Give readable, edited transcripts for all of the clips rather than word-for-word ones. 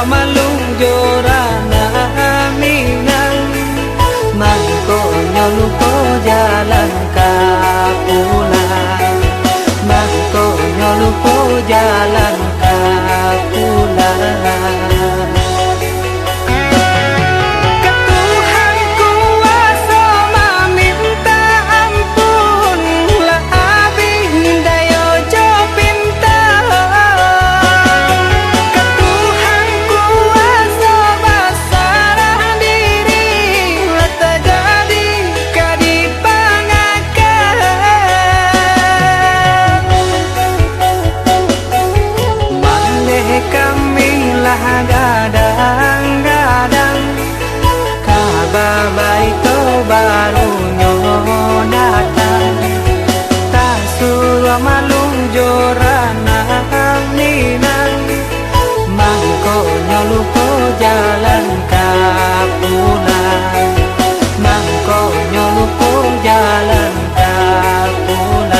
malung jorana minang mangko nyolupo jalan kapulan mangko nyolupo jalan kapulan. Gadang-gadang kabar baik to baru datang tak suruh malung jorana minang mangko nyolupo jalan kapulan mangko nyolupo jalan kapulan.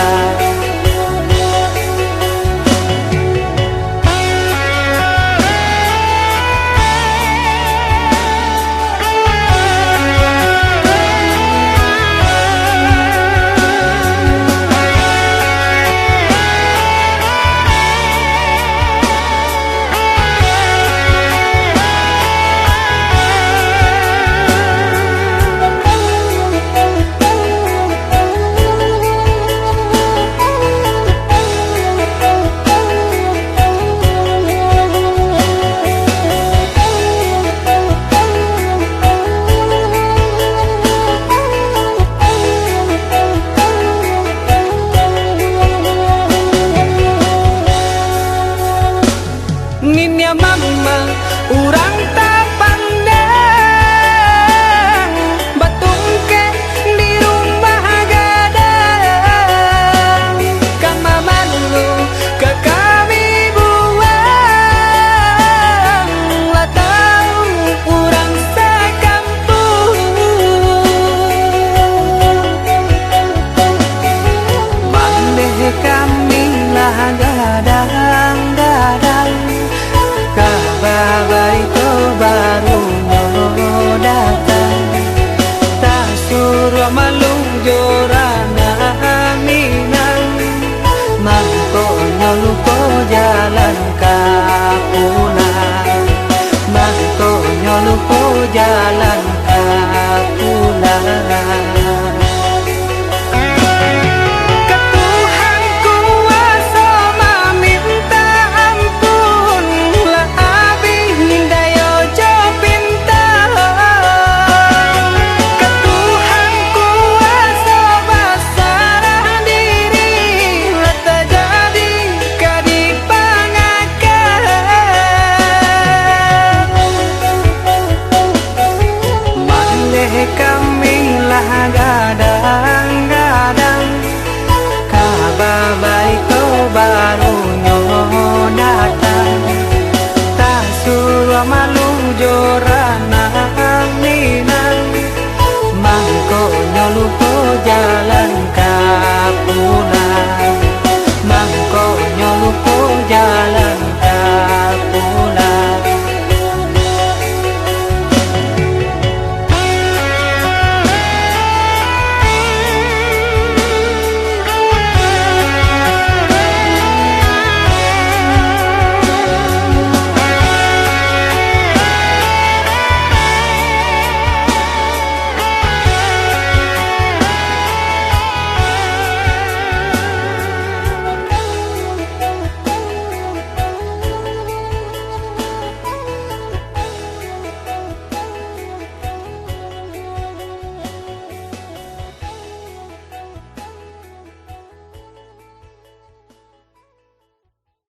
Ninya mama urang tak pandang batungke di rumah gadang kan mama dulu ke kami buang lah tahu urang sekampung mandeh kami lah gadang-gadang kabar itu baru datang tak suruh malung jorana minang mangko nyolupo jalan kapulan mangko nyolupo jalan kapulan.